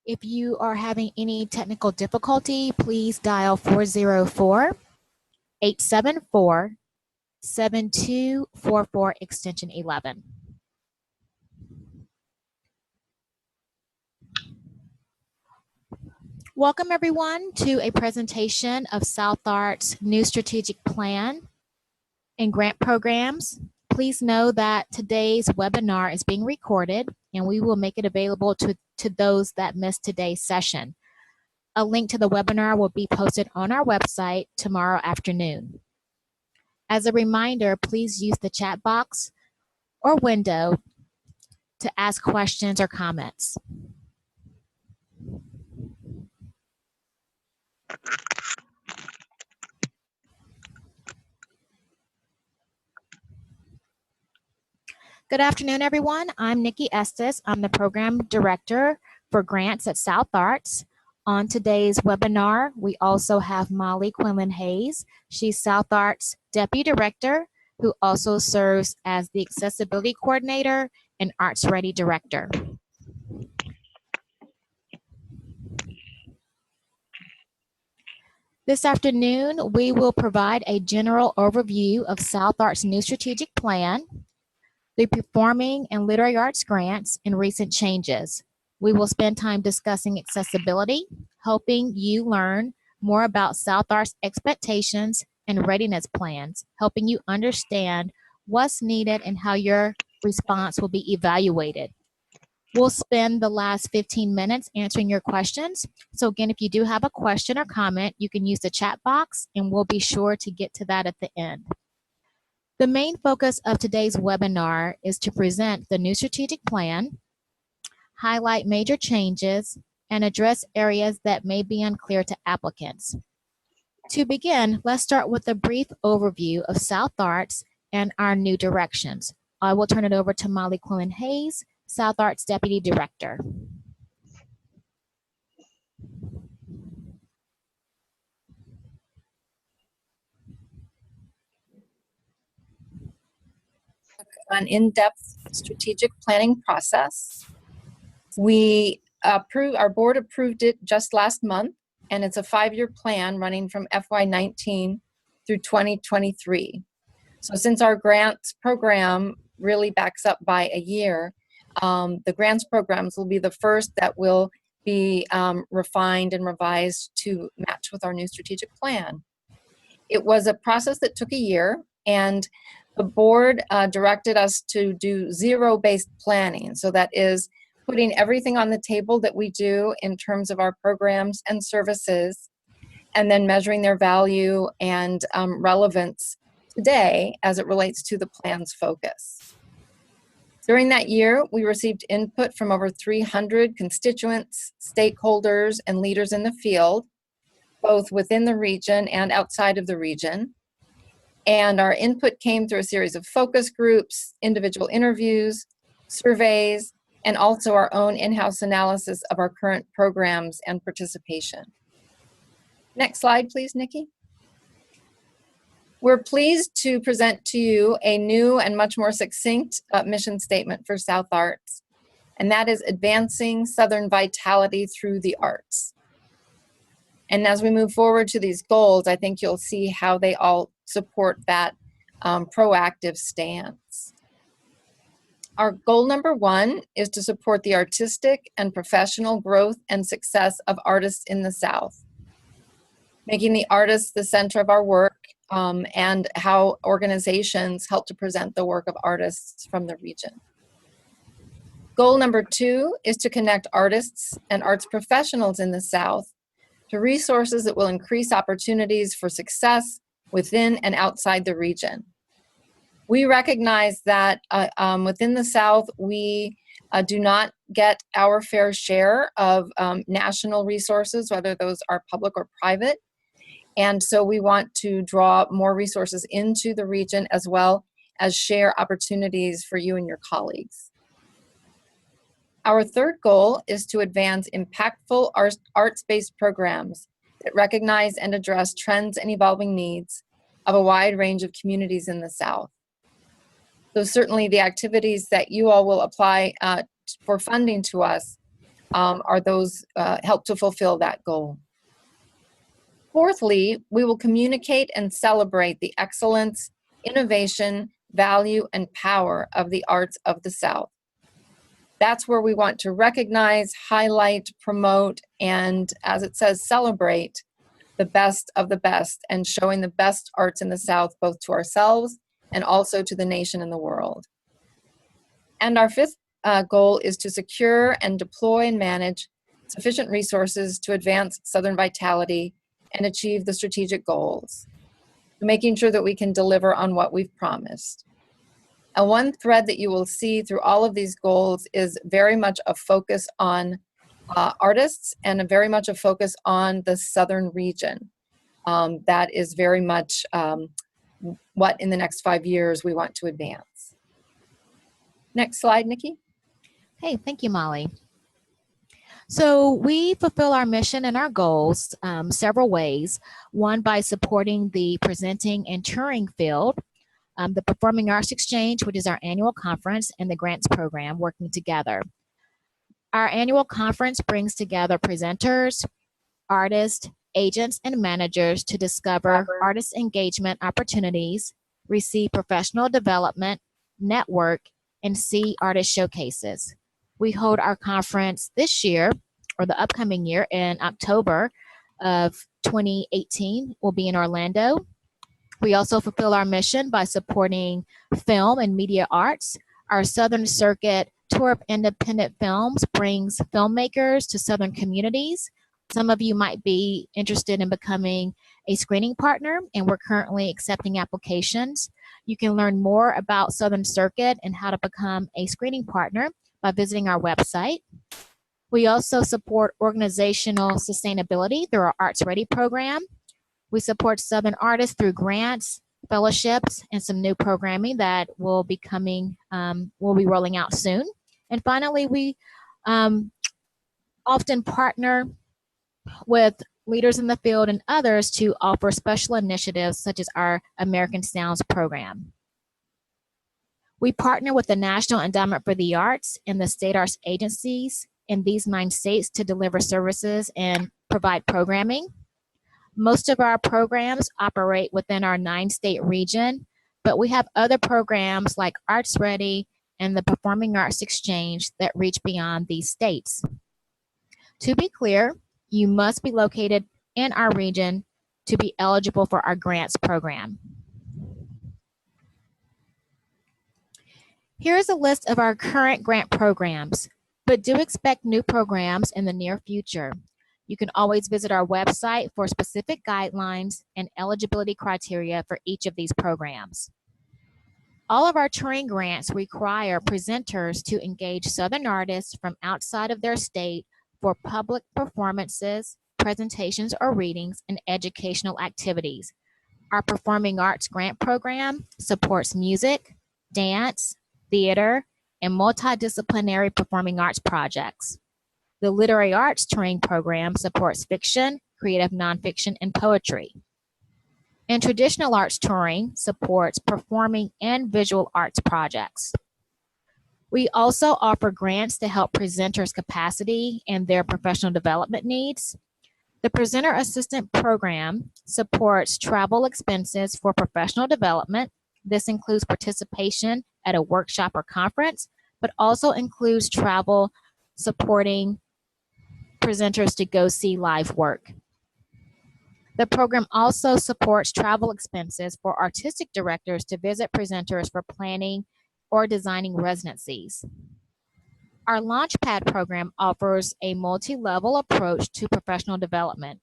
If you are having any technical difficulty, please dial 404-874-7244 extension 11. Welcome everyone to a presentation of South Arts' new strategic plan and grant programs. Please know that today's webinar is being recorded and we will make it available to those that missed today's session. A link to the webinar will be posted on our website tomorrow afternoon. As a reminder, please use the chat box or window to ask questions or comments. Good afternoon, everyone. I'm Nikki Estes. I'm the Program Director for Grants at South Arts. On today's webinar, we also have Molly Quinlan Hayes. She's South Arts Deputy Director, who also serves as the Accessibility Coordinator and Arts Ready Director. This afternoon, we will provide a general overview of South Arts' new strategic plan, the performing and literary arts grants, and recent changes. We will spend time discussing accessibility, helping you learn more about South Arts expectations and readiness plans, helping you understand what's needed and how your response will be evaluated. We'll spend the last 15 minutes answering your questions. So again, if you do have a question or comment, you can use the chat box and we'll be sure to get to that at the end. The main focus of today's webinar is to present the new strategic plan, highlight major changes, and address areas that may be unclear to applicants. To begin, let's start with a brief overview of South Arts and our new directions. I will turn it over to Molly Quinlan Hayes, South Arts Deputy Director. An in-depth strategic planning process. Our board approved it just last month, and it's a 5-year plan running from FY19 through 2023. So since our grants program really backs up by a year, the grants programs will be the first that will be refined and revised to match with our new strategic plan. It was a process that took a year, and the board directed us to do zero-based planning. So that is putting everything on the table that we do in terms of our programs and services, and then measuring their value and relevance today as it relates to the plan's focus. During that year, we received input from over 300 constituents, stakeholders, and leaders in the field, both within the region and outside of the region. And our input came through a series of focus groups, individual interviews, surveys, and also our own in-house analysis of our current programs and participation. Next slide, please, Nikki. We're pleased to present to you a new and much more succinct mission statement for South Arts, and that is advancing Southern vitality through the arts. And as we move forward to these goals, I think you'll see how they all support that proactive stance. Our goal number 1 is to support the artistic and professional growth and success of artists in the South, making the artists the center of our work and how organizations help to present the work of artists from the region. Goal number 2 is to connect artists and arts professionals in the South to resources that will increase opportunities for success within and outside the region. We recognize that within the South, we do not get our fair share of national resources, whether those are public or private. And so we want to draw more resources into the region as well as share opportunities for you and your colleagues. Our third goal is to advance impactful arts-based programs that recognize and address trends and evolving needs of a wide range of communities in the South. So certainly the activities that you all will apply for funding to us are those help to fulfill that goal. Fourthly, we will communicate and celebrate the excellence, innovation, value, and power of the arts of the South. That's where we want to recognize, highlight, promote, and, as it says, celebrate the best of the best, and showing the best arts in the South, both to ourselves and also to the nation and the world. And our fifth goal is to secure and deploy and manage sufficient resources to advance Southern vitality and achieve the strategic goals, making sure that we can deliver on what we've promised. And one thread that you will see through all of these goals is very much a focus on artists, and very much a focus on the Southern region. That is very much what in the next 5 years we want to advance. Next slide, Nikki. Hey, thank you, Molly. So we fulfill our mission and our goals several ways. One, by supporting the presenting and touring field, the Performing Arts Exchange, which is our annual conference, and the grants program working together. Our annual conference brings together presenters, artists, agents, and managers to discover artist engagement opportunities, receive professional development, network, and see artist showcases. We hold our conference this year, or the upcoming year, in October of 2018. We'll be in Orlando. We also fulfill our mission by supporting film and media arts. Our Southern Circuit Tour of Independent Films brings filmmakers to Southern communities. Some of you might be interested in becoming a screening partner, and we're currently accepting applications. You can learn more about Southern Circuit and how to become a screening partner by visiting our website. We also support organizational sustainability through our Arts Ready program. We support Southern artists through grants, fellowships, and some new programming that will be coming, will be rolling out soon. And finally, we often partner with leaders in the field and others to offer special initiatives such as our American Sounds program. We partner with the National Endowment for the Arts and the state arts agencies in these 9 states to deliver services and provide programming. Most of our programs operate within our 9-state region, but we have other programs like Arts Ready and the Performing Arts Exchange that reach beyond these states. To be clear, you must be located in our region to be eligible for our grants program. Here's a list of our current grant programs, but do expect new programs in the near future. You can always visit our website for specific guidelines and eligibility criteria for each of these programs. All of our touring grants require presenters to engage Southern artists from outside of their state for public performances, presentations or readings, and educational activities. Our Performing Arts Grant Program supports music, dance, theater, and multidisciplinary performing arts projects. The Literary Arts Touring Program supports fiction, creative nonfiction, and poetry. And Traditional Arts Touring supports performing and visual arts projects. We also offer grants to help presenters' capacity and their professional development needs. The Presenter Assistant Program supports travel expenses for professional development. This includes participation at a workshop or conference, but also includes travel supporting presenters to go see live work. The program also supports travel expenses for artistic directors to visit presenters for planning or designing residencies. Our Launchpad program offers a multi-level approach to professional development.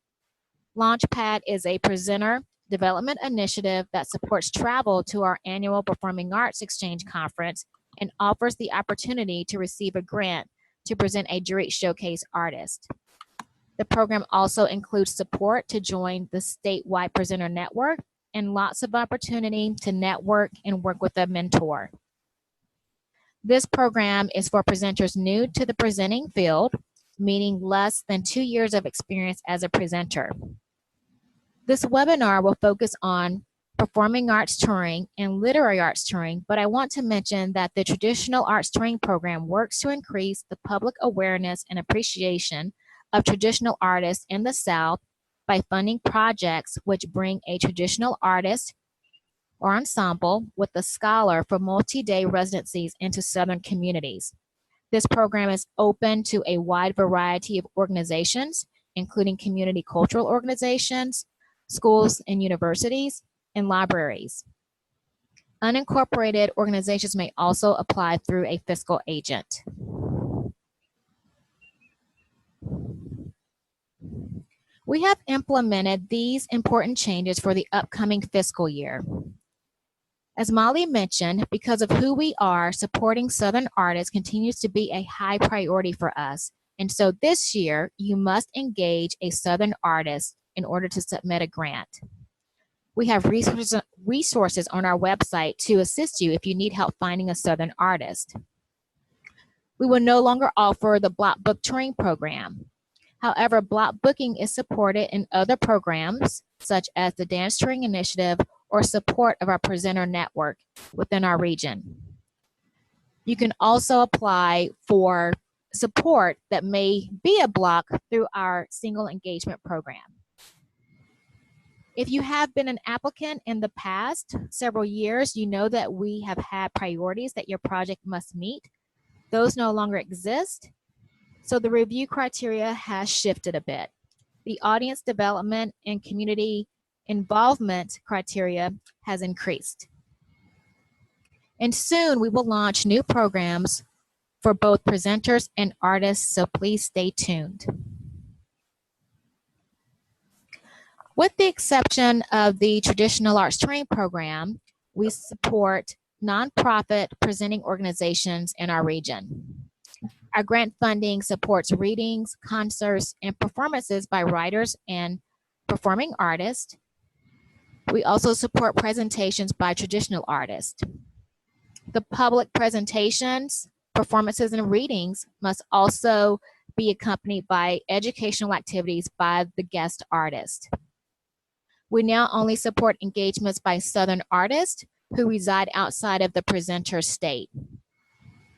Launchpad is a presenter development initiative that supports travel to our annual Performing Arts Exchange Conference and offers the opportunity to receive a grant to present a jury showcase artist. The program also includes support to join the statewide presenter network and lots of opportunity to network and work with a mentor. This program is for presenters new to the presenting field, meaning less than 2 years of experience as a presenter. This webinar will focus on performing arts touring, and literary arts touring, but I want to mention that the traditional arts touring program works to increase the public awareness and appreciation of traditional artists in the South by funding projects which bring a traditional artist or ensemble with a scholar for multi-day residencies into Southern communities. This program is open to a wide variety of organizations, including community cultural organizations, schools and universities, and libraries. Unincorporated organizations may also apply through a fiscal agent. We have implemented these important changes for the upcoming fiscal year. As Molly mentioned, because of who we are, supporting Southern artists continues to be a high priority for us. And so this year, you must engage a Southern artist in order to submit a grant. We have resources on our website to assist you if you need help finding a Southern artist. We will no longer offer the block book touring program. However, block booking is supported in other programs, such as the Dance Touring Initiative or support of our presenter network within our region. You can also apply for support that may be a block through our single engagement program. If you have been an applicant in the past several years, you know that we have had priorities that your project must meet. Those no longer exist, so the review criteria has shifted a bit. The audience development and community involvement criteria has increased. And soon we will launch new programs for both presenters and artists, so please stay tuned. With the exception of the traditional arts training program, we support nonprofit presenting organizations in our region. Our grant funding supports readings, concerts, and performances by writers and performing artists. We also support presentations by traditional artists. The public presentations, performances, and readings must also be accompanied by educational activities by the guest artist. We now only support engagements by Southern artists who reside outside of the presenter state.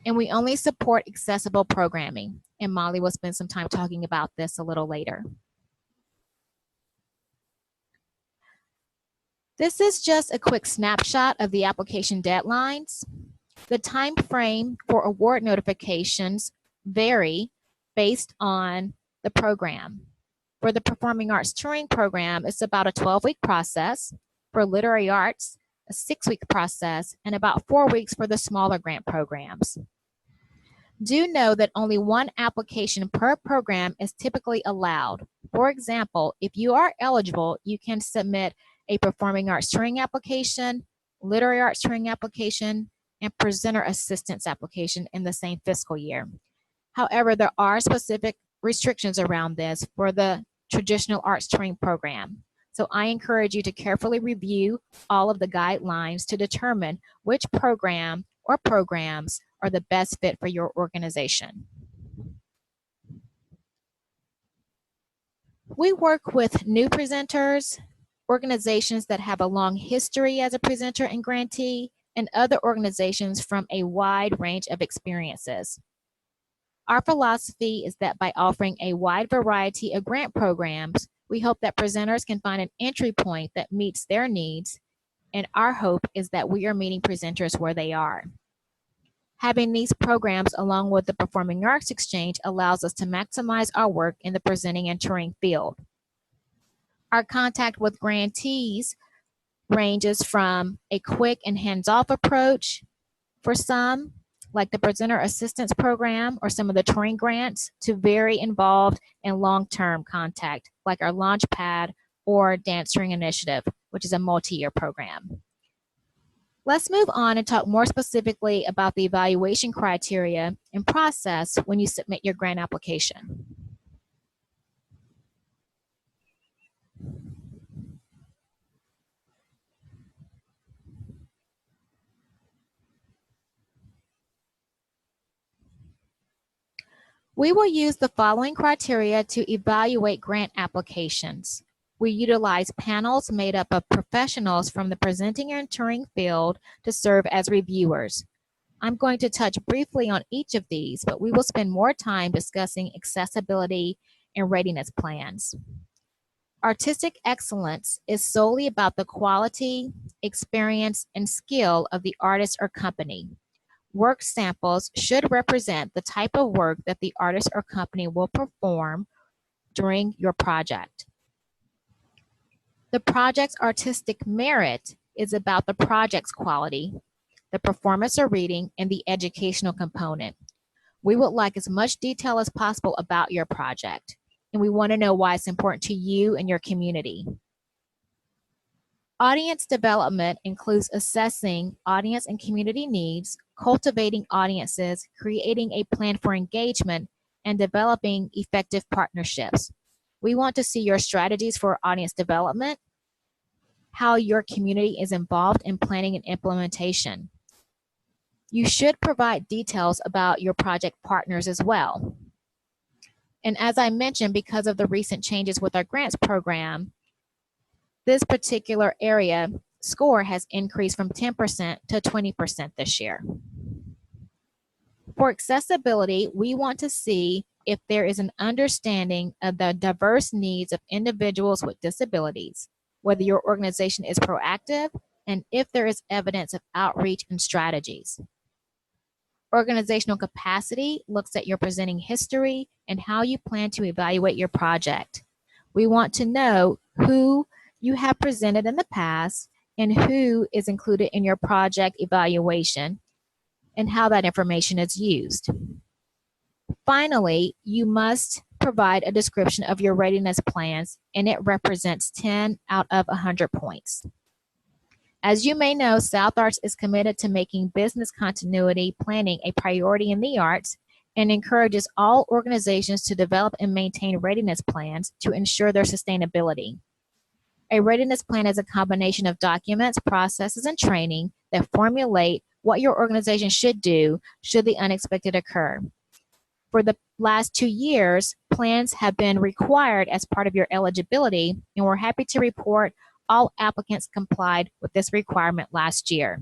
And we only support accessible programming. And Molly will spend some time talking about this a little later. This is just a quick snapshot of the application deadlines. The time frame for award notifications vary based on the program. For the Performing Arts Touring Program, it's about a 12-week process. For Literary Arts, a 6-week process, and about 4 weeks for the smaller grant programs. Do know that only one application per program is typically allowed. For example, if you are eligible, you can submit a Performing Arts Touring application, Literary Arts Touring application, and Presenter Assistance application in the same fiscal year. However, there are specific restrictions around this for the traditional arts touring program. So I encourage you to carefully review all of the guidelines to determine which program or programs are the best fit for your organization. We work with new presenters, organizations that have a long history as a presenter and grantee, and other organizations from a wide range of experiences. Our philosophy is that by offering a wide variety of grant programs, we hope that presenters can find an entry point that meets their needs, and our hope is that we are meeting presenters where they are. Having these programs along with the Performing Arts Exchange allows us to maximize our work in the presenting and touring field. Our contact with grantees ranges from a quick and hands-off approach for some, like the Presenter Assistance Program or some of the touring grants, to very involved and long-term contact, like our Launchpad or Dance Touring Initiative, which is a multi-year program. Let's move on and talk more specifically about the evaluation criteria and process when you submit your grant application. We will use the following criteria to evaluate grant applications. We utilize panels made up of professionals from the presenting and touring field to serve as reviewers. I'm going to touch briefly on each of these, but we will spend more time discussing accessibility and readiness plans. Artistic excellence is solely about the quality, experience, and skill of the artist or company. Work samples should represent the type of work that the artist or company will perform during your project. The project's artistic merit is about the project's quality, the performance or reading, and the educational component. We would like as much detail as possible about your project, and we want to know why it's important to you and your community. Audience development includes assessing audience and community needs, cultivating audiences, creating a plan for engagement, and developing effective partnerships. We want to see your strategies for audience development, how your community is involved in planning and implementation. You should provide details about your project partners as well. And as I mentioned, because of the recent changes with our grants program, this particular area score has increased from 10% to 20% this year. For accessibility, we want to see if there is an understanding of the diverse needs of individuals with disabilities, whether your organization is proactive, and if there is evidence of outreach and strategies. Organizational capacity looks at your presenting history and how you plan to evaluate your project. We want to know who you have presented in the past and who is included in your project evaluation and how that information is used. Finally, you must provide a description of your readiness plans, and it represents 10 out of 100 points. As you may know, South Arts is committed to making business continuity planning a priority in the arts and encourages all organizations to develop and maintain readiness plans to ensure their sustainability. A readiness plan is a combination of documents, processes, and training that formulate what your organization should do should the unexpected occur. For the last 2 years, plans have been required as part of your eligibility, and we're happy to report all applicants complied with this requirement last year.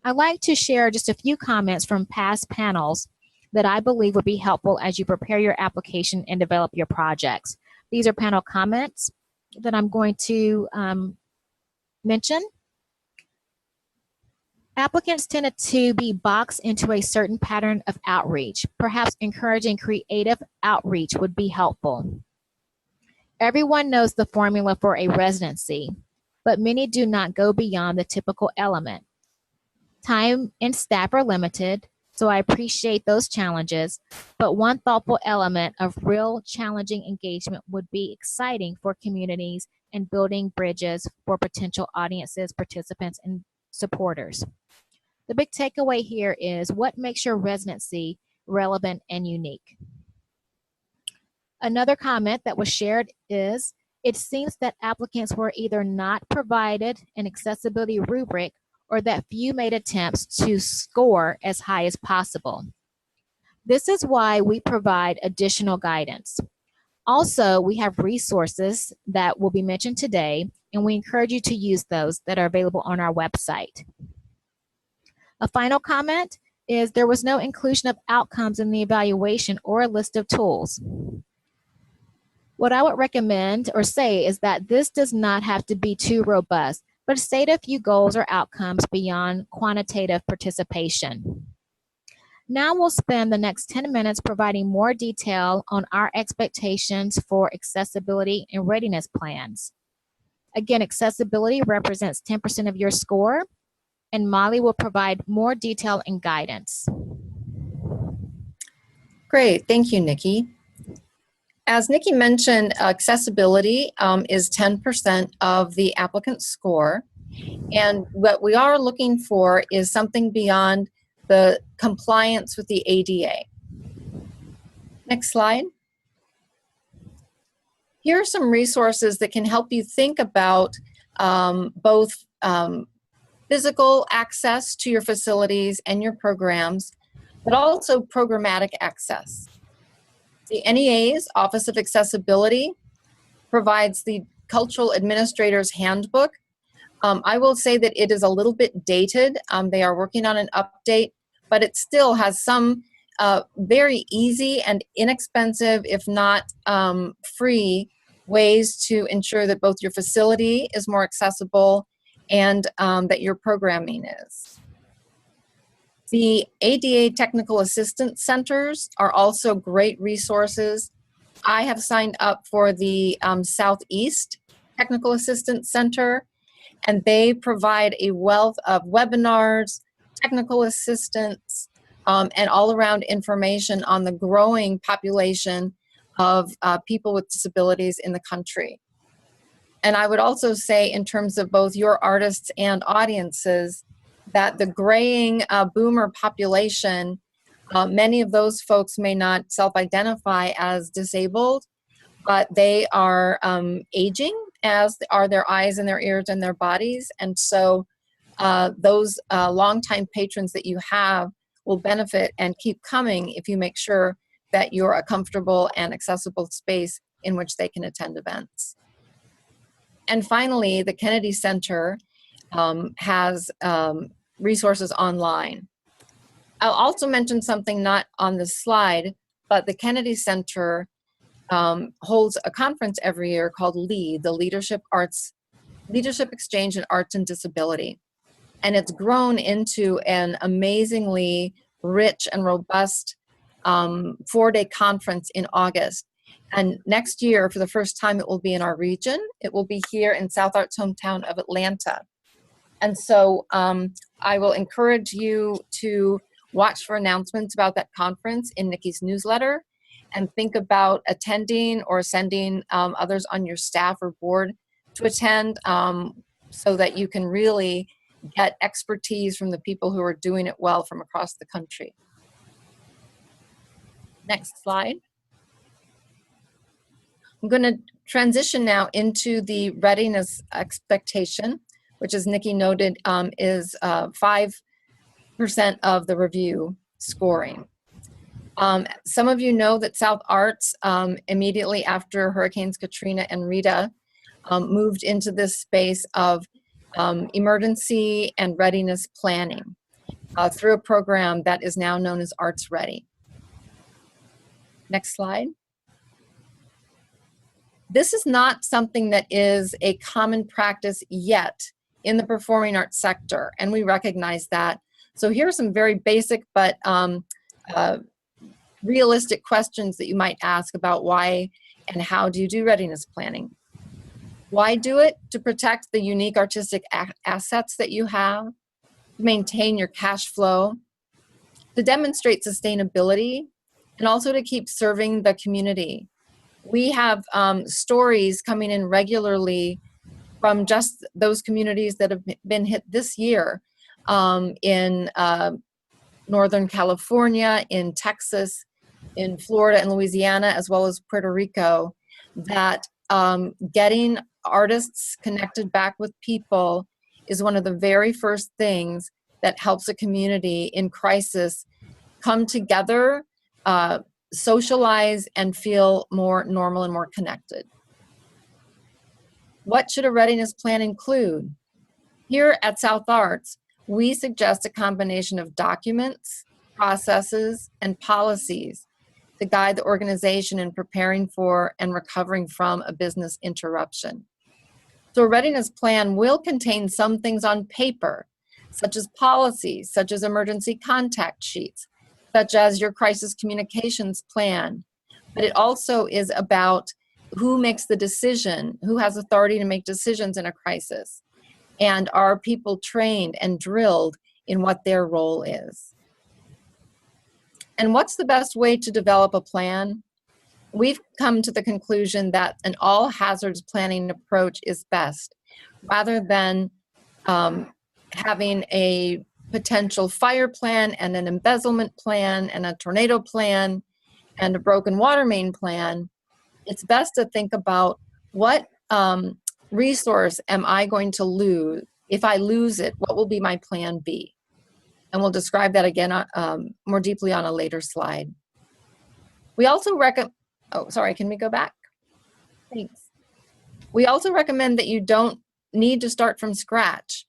I'd like to share just a few comments from past panels that I believe would be helpful as you prepare your application and develop your projects. These are panel comments that I'm going to mention. Applicants tended to be boxed into a certain pattern of outreach. Perhaps encouraging creative outreach would be helpful. Everyone knows the formula for a residency, but many do not go beyond the typical element. Time and staff are limited, so I appreciate those challenges, but one thoughtful element of real challenging engagement would be exciting for communities and building bridges for potential audiences, participants, and supporters. The big takeaway here is what makes your residency relevant and unique. Another comment that was shared is, it seems that applicants were either not provided an accessibility rubric or that few made attempts to score as high as possible. This is why we provide additional guidance. Also, we have resources that will be mentioned today, and we encourage you to use those that are available on our website. A final comment is there was no inclusion of outcomes in the evaluation or a list of tools. What I would recommend or say is that this does not have to be too robust, but state a few goals or outcomes beyond quantitative participation. Now we'll spend the next 10 minutes providing more detail on our expectations for accessibility and readiness plans. Again, accessibility represents 10% of your score, and Molly will provide more detail and guidance. Great, thank you, Nikki. As Nikki mentioned, accessibility is 10% of the applicant's score. And what we are looking for is something beyond the compliance with the ADA. Next slide. Here are some resources that can help you think about both physical access to your facilities and your programs, but also programmatic access. The NEA's Office of Accessibility provides the Cultural Administrator's Handbook. I will say that it is a little bit dated. They are working on an update, but it still has some very easy and inexpensive, if not free, ways to ensure that both your facility is more accessible and that your programming is. The ADA Technical Assistance Centers are also great resources. I have signed up for the Southeast Technical Assistance Center, and they provide a wealth of webinars, technical assistance, and all-around information on the growing population of people with disabilities in the country. And I would also say, in terms of both your artists and audiences, that the graying boomer population, many of those folks may not self-identify as disabled, but they are aging, as are their eyes and their ears and their bodies. And so those longtime patrons that you have will benefit and keep coming if you make sure that you're a comfortable and accessible space in which they can attend events. And finally, the Kennedy Center has resources online. I'll also mention something not on this slide, but the Kennedy Center holds a conference every year called LEAD, the Leadership Exchange in Arts and Disability. And it's grown into an amazingly rich and robust 4-day conference in August. And next year, for the first time, it will be in our region. It will be here in South Art's hometown of Atlanta. And so I will encourage you to watch for announcements about that conference in Nikki's newsletter, and think about attending or sending others on your staff or board to attend, so that you can really get expertise from the people who are doing it well from across the country. Next slide. I'm going to transition now into the readiness expectation, which, as Nikki noted, is 5% of the review scoring. Some of you know that South Arts, immediately after Hurricanes Katrina and Rita, moved into this space of emergency and readiness planning through a program that is now known as Arts Ready. Next slide. This is not something that is a common practice yet in the performing arts sector, and we recognize that. So here are some very basic but realistic questions that you might ask about why and how do you do readiness planning. Why do it? To protect the unique artistic assets that you have, to maintain your cash flow, to demonstrate sustainability, and also to keep serving the community. We have stories coming in regularly from just those communities that have been hit this year in Northern California, in Texas, in Florida and Louisiana, as well as Puerto Rico, that getting artists connected back with people is one of the very first things that helps a community in crisis come together, socialize, and feel more normal and more connected. What should a readiness plan include? Here at South Arts, we suggest a combination of documents, processes, and policies to guide the organization in preparing for and recovering from a business interruption. So a readiness plan will contain some things on paper, such as policies, such as emergency contact sheets, such as your crisis communications plan. But it also is about who makes the decision, who has authority to make decisions in a crisis, and are people trained and drilled in what their role is. And what's the best way to develop a plan? We've come to the conclusion that an all hazards planning approach is best, rather than having a potential fire plan and an embezzlement plan and a tornado plan and a broken water main plan. It's best to think about what resource am I going to lose? If I lose it, what will be my plan B? And we'll describe that again more deeply on a later slide. We also recommend, oh, sorry, can we go back? Thanks. We also recommend that you don't need to start from scratch.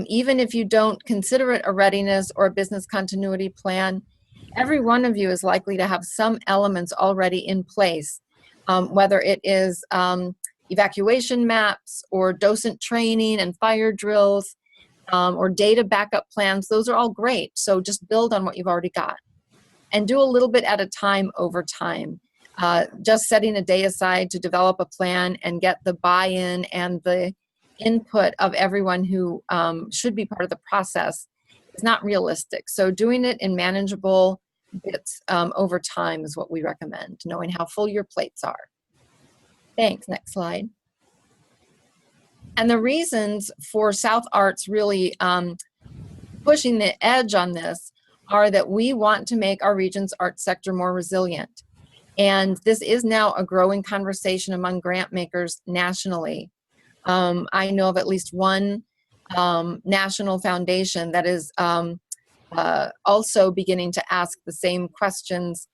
Even if you don't consider it a readiness or a business continuity plan, every one of you is likely to have some elements already in place, whether it is evacuation maps or docent training and fire drills, or data backup plans. Those are all great. So just build on what you've already got and do a little bit at a time over time. Just setting a day aside to develop a plan and get the buy-in and the input of everyone who should be part of the process is not realistic. So doing it in manageable bits over time is what we recommend, knowing how full your plates are. Thanks. Next slide. And the reasons for South Arts really pushing the edge on this are that we want to make our region's arts sector more resilient. And this is now a growing conversation among grant makers nationally. I know of at least one national foundation that is also beginning to ask the same questions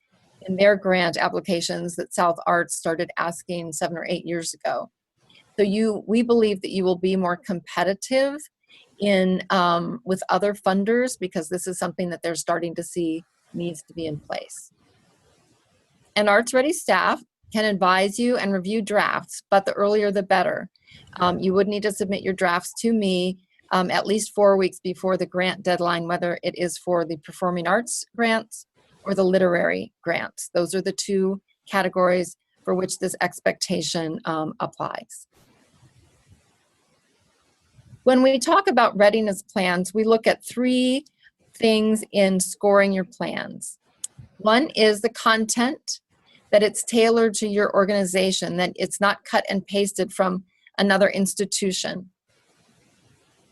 in their grant applications that South Arts started asking 7 or 8 years ago. So we believe that you will be more competitive in with other funders because this is something that they're starting to see needs to be in place. And Arts Ready staff can advise you and review drafts, but the earlier the better. You would need to submit your drafts to me at least 4 weeks before the grant deadline, whether it is for the performing arts grants or the literary grants. Those are the two categories for which this expectation applies. When we talk about readiness plans, we look at 3 things in scoring your plans. One is the content, that it's tailored to your organization, that it's not cut and pasted from another institution,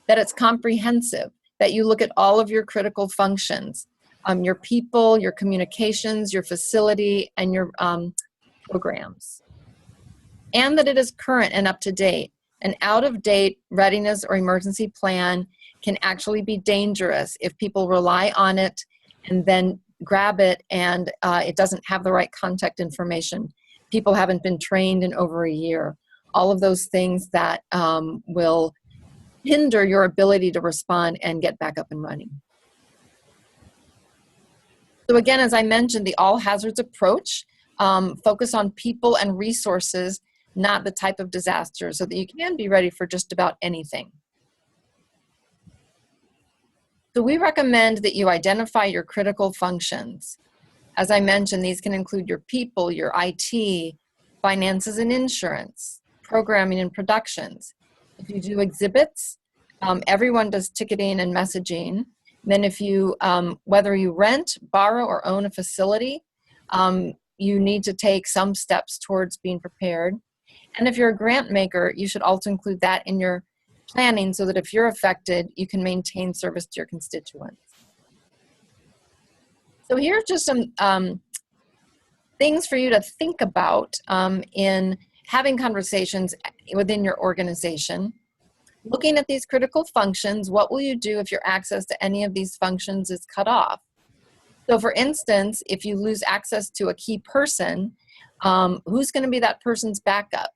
that it's comprehensive, that you look at all of your critical functions, your people, your communications, your facility, and your programs, and that it is current and up to date. An out-of-date readiness or emergency plan can actually be dangerous if people rely on it and then grab it and it doesn't have the right contact information. People haven't been trained in over a year. All of those things that will hinder your ability to respond and get back up and running. So again, as I mentioned, the all hazards approach, focus on people and resources, not the type of disaster, so that you can be ready for just about anything. So we recommend that you identify your critical functions. As I mentioned, these can include your people, your IT, finances and insurance, programming and productions. If you do exhibits, everyone does ticketing and messaging. Then if you, whether you rent, borrow, or own a facility, you need to take some steps towards being prepared. And if you're a grant maker, you should also include that in your planning so that if you're affected, you can maintain service to your constituents. So here's just some things for you to think about in having conversations within your organization. Looking at these critical functions, what will you do if your access to any of these functions is cut off? So for instance, if you lose access to a key person, who's going to be that person's backup?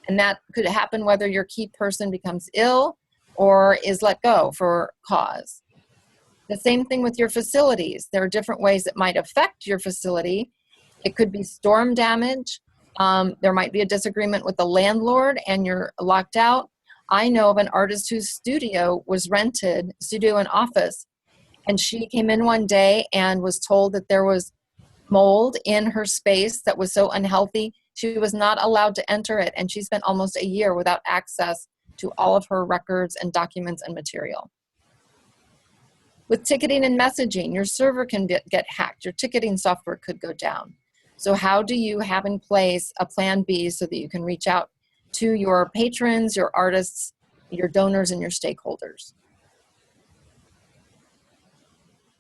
And that could happen whether your key person becomes ill or is let go for cause. The same thing with your facilities. There are different ways that might affect your facility. It could be storm damage. There might be a disagreement with the landlord and you're locked out. I know of an artist whose studio was rented, studio and office, and she came in one day and was told that there was mold in her space that was so unhealthy, she was not allowed to enter it, and she spent almost a year without access to all of her records and documents and material. With ticketing and messaging, your server can get hacked, your ticketing software could go down. So how do you have in place a plan B so that you can reach out to your patrons, your artists, your donors, and your stakeholders?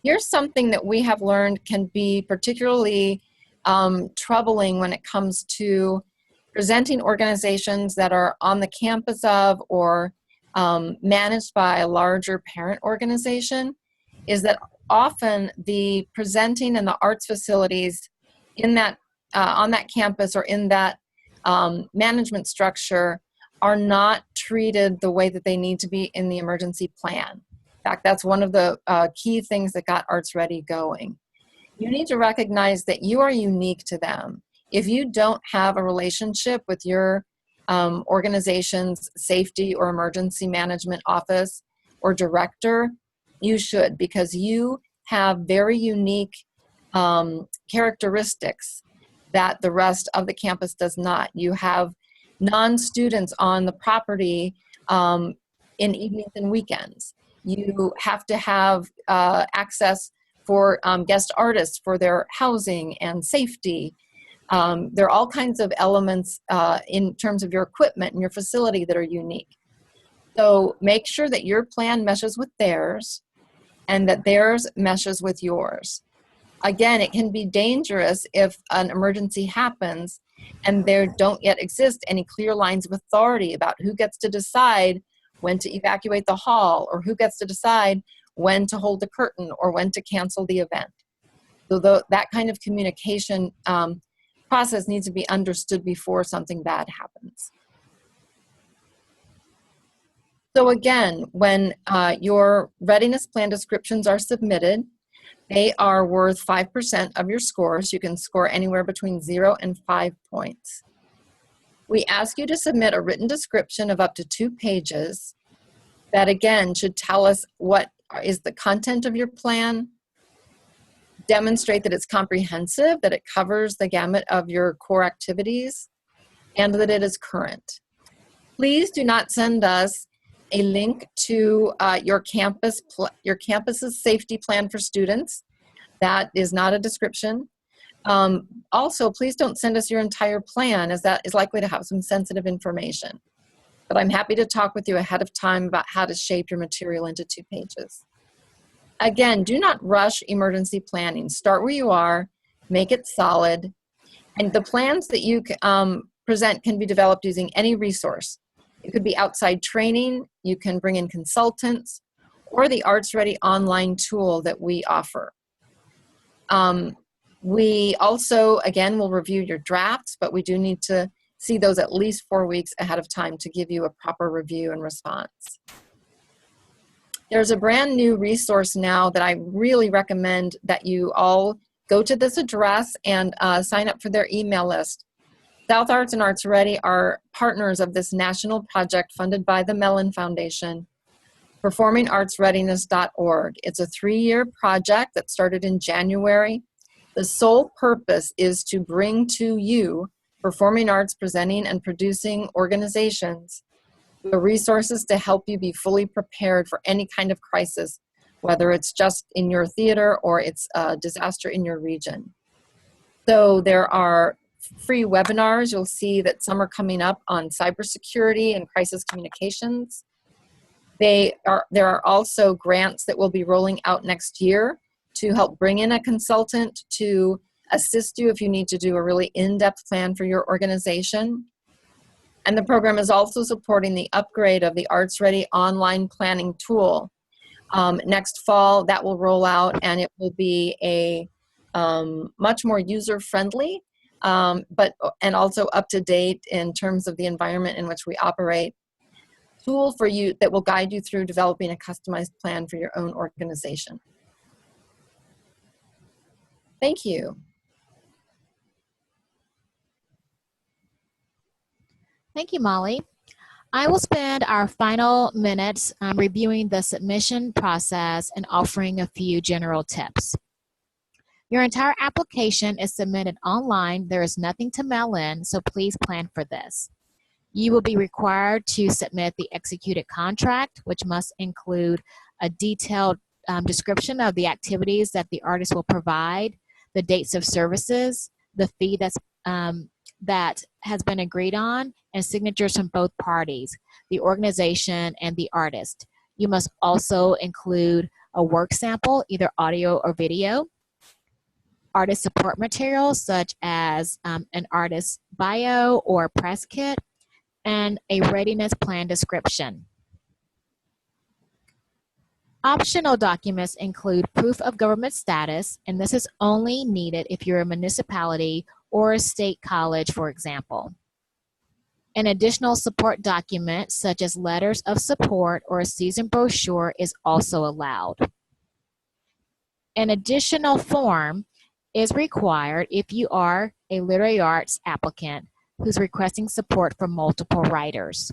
Here's something that we have learned can be particularly troubling when it comes to presenting organizations that are on the campus of or managed by a larger parent organization, is that often the presenting and the arts facilities in that on that campus or in that management structure are not treated the way that they need to be in the emergency plan. In fact, that's one of the key things that got Arts Ready going. You need to recognize that you are unique to them. If you don't have a relationship with your organization's safety or emergency management office or director, you should, because you have very unique characteristics that the rest of the campus does not. You have non-students on the property in evenings and weekends. You have to have access for guest artists for their housing and safety. There are all kinds of elements in terms of your equipment and your facility that are unique. So make sure that your plan meshes with theirs and that theirs meshes with yours. Again, it can be dangerous if an emergency happens and there don't yet exist any clear lines of authority about who gets to decide when to evacuate the hall, or who gets to decide when to hold the curtain or when to cancel the event. So that kind of communication process needs to be understood before something bad happens. So again, when your readiness plan descriptions are submitted, they are worth 5% of your scores. You can score anywhere between 0 and 5 points. We ask you to submit a written description of up to 2 pages that, again, should tell us what is the content of your plan, demonstrate that it's comprehensive, that it covers the gamut of your core activities, and that it is current. Please do not send us a link to your campus's safety plan for students. That is not a description. Also, please don't send us your entire plan, as that is likely to have some sensitive information. But I'm happy to talk with you ahead of time about how to shape your material into 2 pages. Again, do not rush emergency planning. Start where you are, make it solid, and the plans that you present can be developed using any resource. It could be outside training, you can bring in consultants, or the Arts Ready online tool that we offer. We also, again, will review your drafts, but we do need to see those at least 4 weeks ahead of time to give you a proper review and response. There's a brand new resource now that I really recommend that you all go to this address and sign up for their email list. South Arts and Arts Ready are partners of this national project funded by the Mellon Foundation, performingartsreadiness.org. It's a 3-year project that started in January. The sole purpose is to bring to you performing arts presenting and producing organizations the resources to help you be fully prepared for any kind of crisis, whether it's just in your theater or it's a disaster in your region. So there are free webinars. You'll see that some are coming up on cybersecurity and crisis communications. There are also grants that will be rolling out next year to help bring in a consultant to assist you if you need to do a really in-depth plan for your organization. And the program is also supporting the upgrade of the Arts Ready online planning tool. Next fall, that will roll out, and it will be a much more user-friendly, and also up-to-date in terms of the environment in which we operate, tool for you that will guide you through developing a customized plan for your own organization. Thank you. Thank you, Molly. I will spend our final minutes reviewing the submission process and offering a few general tips. Your entire application is submitted online. There is nothing to mail in, so please plan for this. You will be required to submit the executed contract, which must include a detailed description of the activities that the artist will provide, the dates of services, the fee that has been agreed on, and signatures from both parties, the organization and the artist. You must also include a work sample, either audio or video, artist support materials such as an artist's bio or press kit, and a readiness plan description. Optional documents include proof of government status, and this is only needed if you're a municipality or a state college, for example. An additional support document, such as letters of support or a season brochure, is also allowed. An additional form is required if you are a literary arts applicant who's requesting support from multiple writers.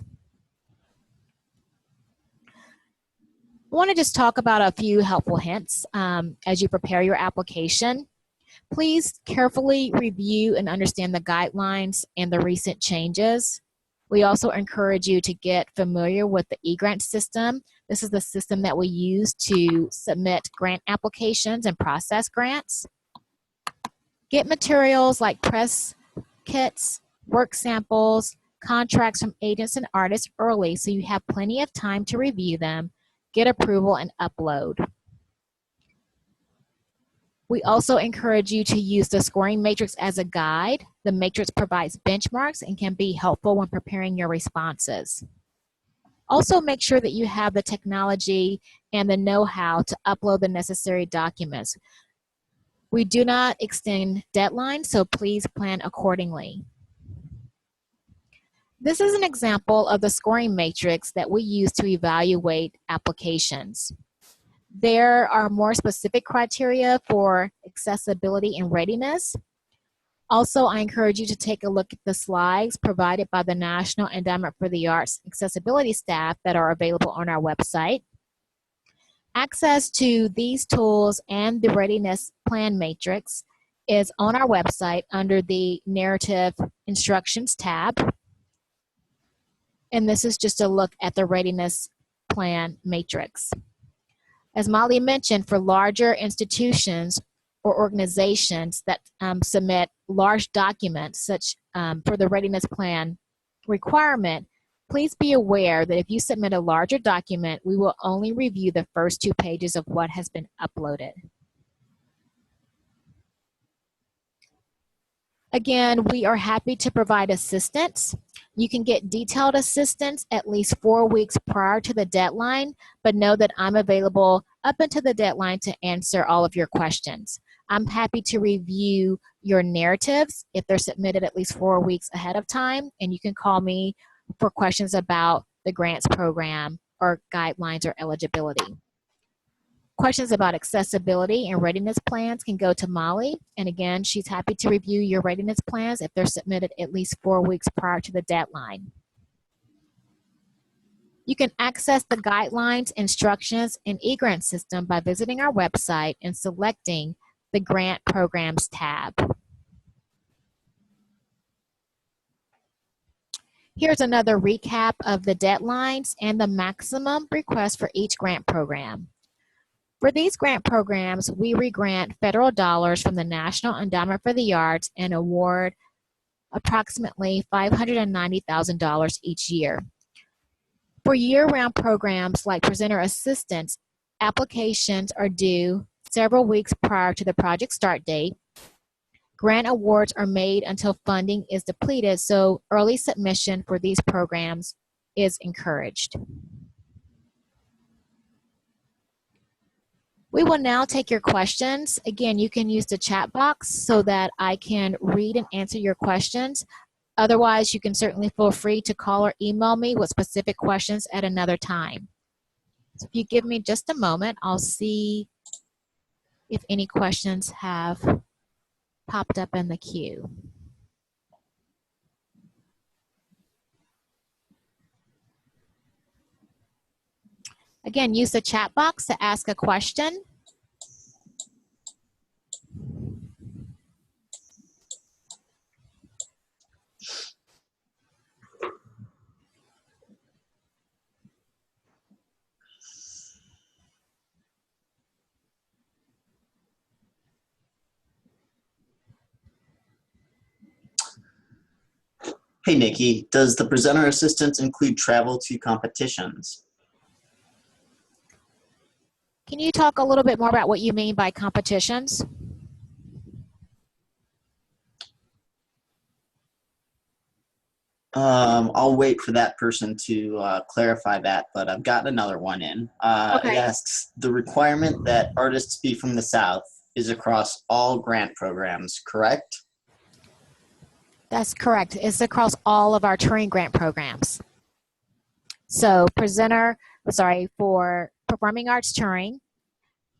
I want to just talk about a few helpful hints as you prepare your application. Please carefully review and understand the guidelines and the recent changes. We also encourage you to get familiar with the eGrant system. This is the system that we use to submit grant applications and process grants. Get materials like press kits, work samples, contracts from agents and artists early so you have plenty of time to review them, get approval, and upload. We also encourage you to use the scoring matrix as a guide. The matrix provides benchmarks and can be helpful when preparing your responses. Also, make sure that you have the technology and the know-how to upload the necessary documents. We do not extend deadlines, so please plan accordingly. This is an example of the scoring matrix that we use to evaluate applications. There are more specific criteria for accessibility and readiness. Also, I encourage you to take a look at the slides provided by the National Endowment for the Arts accessibility staff that are available on our website. Access to these tools and the Readiness Plan matrix is on our website under the Narrative Instructions tab. And this is just a look at the Readiness Plan matrix. As Molly mentioned, for larger institutions or organizations that submit large documents, such for the Readiness Plan requirement, please be aware that if you submit a larger document, we will only review the first 2 pages of what has been uploaded. Again, we are happy to provide assistance. You can get detailed assistance at least 4 weeks prior to the deadline, but know that I'm available up until the deadline to answer all of your questions. I'm happy to review your narratives if they're submitted at least 4 weeks ahead of time, and you can call me for questions about the grants program or guidelines or eligibility. Questions about accessibility and readiness plans can go to Molly. And again, she's happy to review your readiness plans if they're submitted at least 4 weeks prior to the deadline. You can access the guidelines, instructions, and eGrant system by visiting our website and selecting the Grant Programs tab. Here's another recap of the deadlines and the maximum request for each grant program. For these grant programs, we re-grant federal dollars from the National Endowment for the Arts and award approximately $590,000 each year. For year-round programs like presenter assistance, applications are due several weeks prior to the project start date. Grant awards are made until funding is depleted, so early submission for these programs is encouraged. We will now take your questions. Again, you can use the chat box so that I can read and answer your questions. Otherwise, you can certainly feel free to call or email me with specific questions at another time. So if you give me just a moment, I'll see if any questions have popped up in the queue. Again, use the chat box to ask a question. Hey, Nikki, does the presenter assistance include travel to competitions? Can you talk a little bit more about what you mean by competitions? I'll wait for that person to clarify that, but I've got another one in. Okay. It asks, the requirement that artists be from the South is across all grant programs, correct? That's correct. It's across all of our touring grant programs. So for performing arts touring,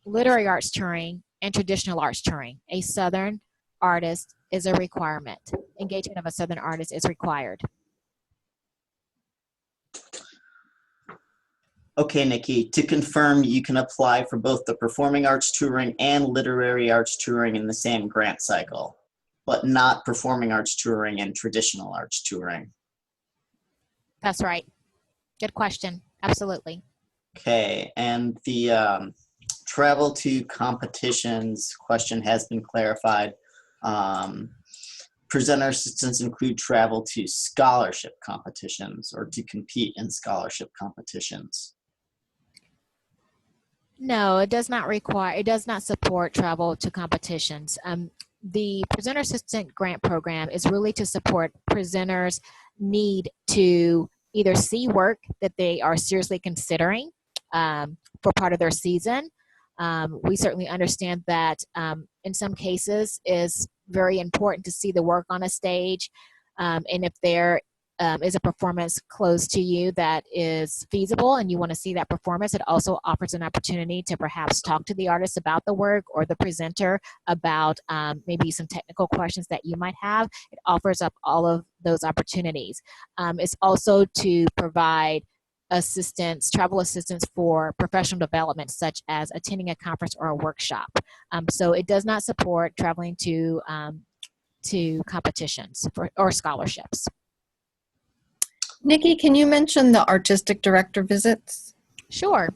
literary arts touring, and traditional arts touring, a Southern artist is a requirement. Engagement of a Southern artist is required. Okay, Nikki, to confirm, you can apply for both the performing arts touring and literary arts touring in the same grant cycle, but not performing arts touring and traditional arts touring. That's right. Good question. Absolutely. Okay, and the travel to competitions question has been clarified. Presenter assistants include travel to scholarship competitions or to compete in scholarship competitions. No, it does not support travel to competitions. The presenter assistant grant program is really to support presenters' need to either see work that they are seriously considering for part of their season. We certainly understand that in some cases it's very important to see the work on a stage, and if there is a performance close to you that is feasible and you want to see that performance, it also offers an opportunity to perhaps talk to the artist about the work or the presenter about maybe some technical questions that you might have. It offers up all of those opportunities. It's also to provide travel assistance for professional development, such as attending a conference or a workshop. So it does not support traveling to competitions or scholarships. Nikki, can you mention the artistic director visits? Sure.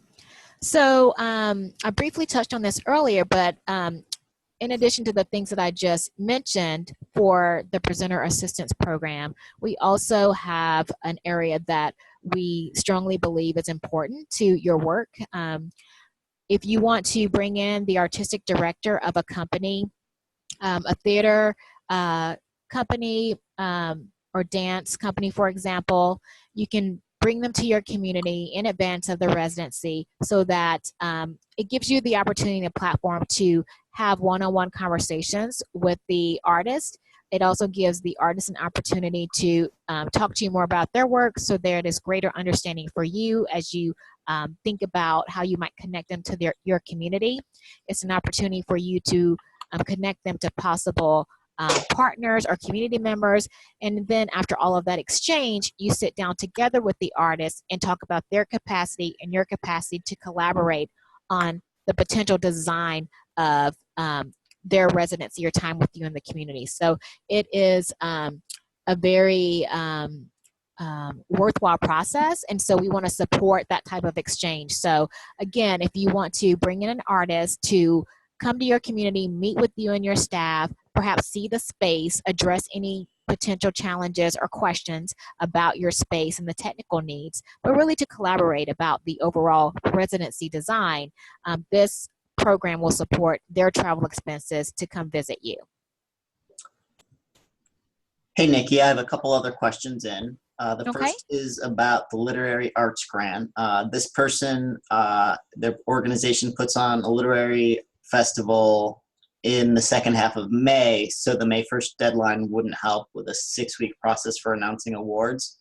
So I briefly touched on this earlier, but in addition to the things that I just mentioned for the presenter assistance program, we also have an area that we strongly believe is important to your work. If you want to bring in the artistic director of a company, a theater company, or dance company, for example, you can bring them to your community in advance of the residency so that it gives you the opportunity and platform to have one-on-one conversations with the artist. It also gives the artist an opportunity to talk to you more about their work, so there is greater understanding for you as you think about how you might connect them to your community. It's an opportunity for you to connect them to possible partners or community members, and then after all of that exchange, you sit down together with the artist and talk about their capacity and your capacity to collaborate on the potential design of their residency or time with you in the community. So it is a very worthwhile process, and so we want to support that type of exchange. So again, if you want to bring in an artist to come to your community, meet with you and your staff, perhaps see the space, address any potential challenges or questions about your space and the technical needs, but really to collaborate about the overall residency design, this program will support their travel expenses to come visit you. Hey, Nikki, I have a couple other questions in. The Okay. first is about the literary arts grant. This person, their organization puts on a literary festival in the second half of May, so the May 1st deadline wouldn't help with a 6-week process for announcing awards.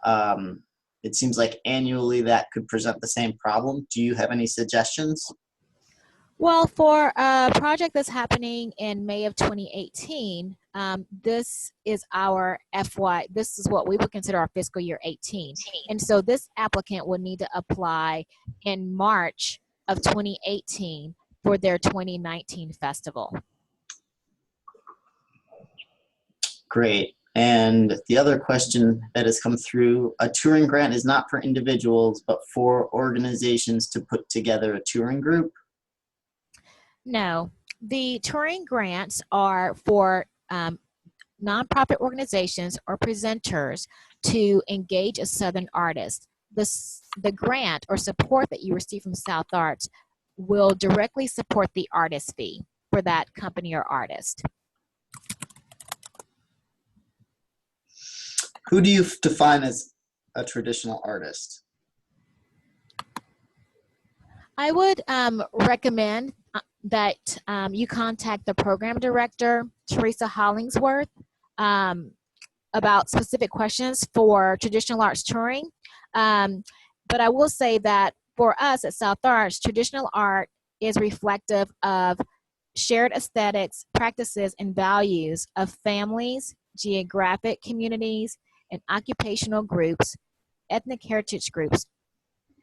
It seems like annually that could present the same problem. Do you have any suggestions? Well, for a project that's happening in May of 2018, this is this is what we would consider our fiscal year 18. And so this applicant would need to apply in March of 2018 for their 2019 festival. Great. And the other question that has come through, a touring grant is not for individuals, but for organizations to put together a touring group? No, the touring grants are for nonprofit organizations or presenters to engage a Southern artist. The grant or support that you receive from South Arts will directly support the artist fee for that company or artist. Who do you define as a traditional artist? I would recommend that you contact the program director, Teresa Hollingsworth. about specific questions for traditional arts touring. But I will say that for us at South Arts, traditional art is reflective of shared aesthetics, practices, and values of families, geographic communities, and occupational groups, ethnic heritage groups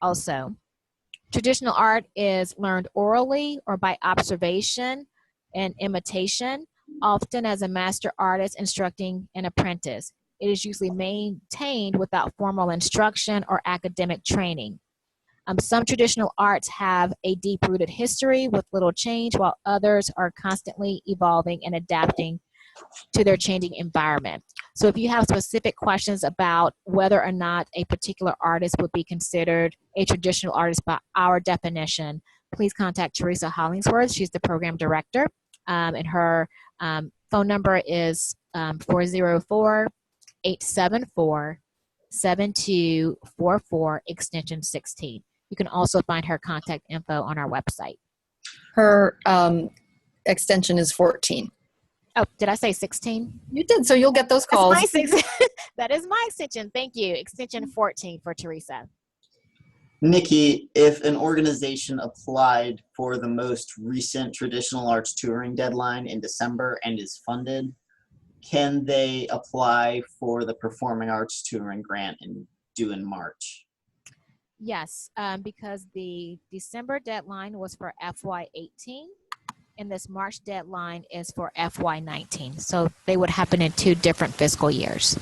also. Traditional art is learned orally or by observation and imitation, often as a master artist instructing an apprentice. It is usually maintained without formal instruction or academic training. Some traditional arts have a deep-rooted history with little change, while others are constantly evolving and adapting to their changing environment. So if you have specific questions about whether or not a particular artist would be considered a traditional artist by our definition, please contact Teresa Hollingsworth. She's the program director, and her phone number is 404-874-7244, extension 16. You can also find her contact info on our website. Her extension is 14. Oh, did I say 16? You did, so you'll get those calls. That is my extension. Thank you. Extension 14 for Teresa. Nikki, if an organization applied for the most recent traditional arts touring deadline in December and is funded, can they apply for the performing arts touring grant due in March? Yes, because the December deadline was for FY18, and this March deadline is for FY19. So they would happen in 2 different fiscal years.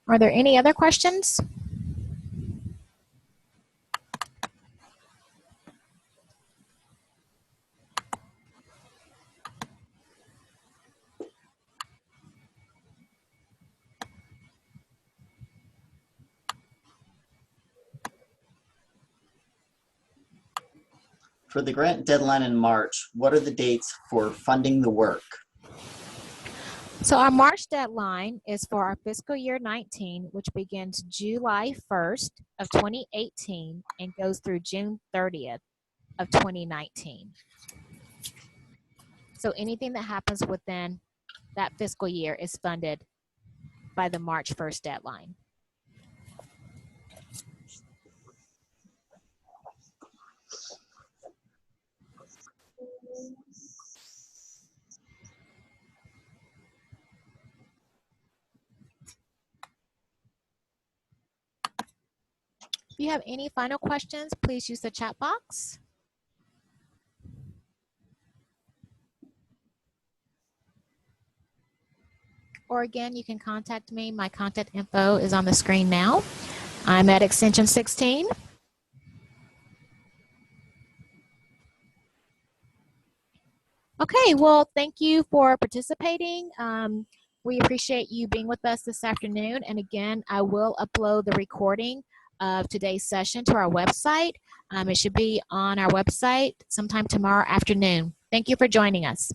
Are there any other questions? For the grant deadline in March, what are the dates for funding the work? So our March deadline is for our fiscal year 19, which begins July 1st of 2018 and goes through June 30th of 2019. So anything that happens within that fiscal year is funded by the March 1st deadline. If you have any final questions, please use the chat box. Or again, you can contact me. My contact info is on the screen now. I'm at extension 16. Okay, well, thank you for participating. We appreciate you being with us this afternoon. And again, I will upload the recording of today's session to our website. It should be on our website sometime tomorrow afternoon. Thank you for joining us.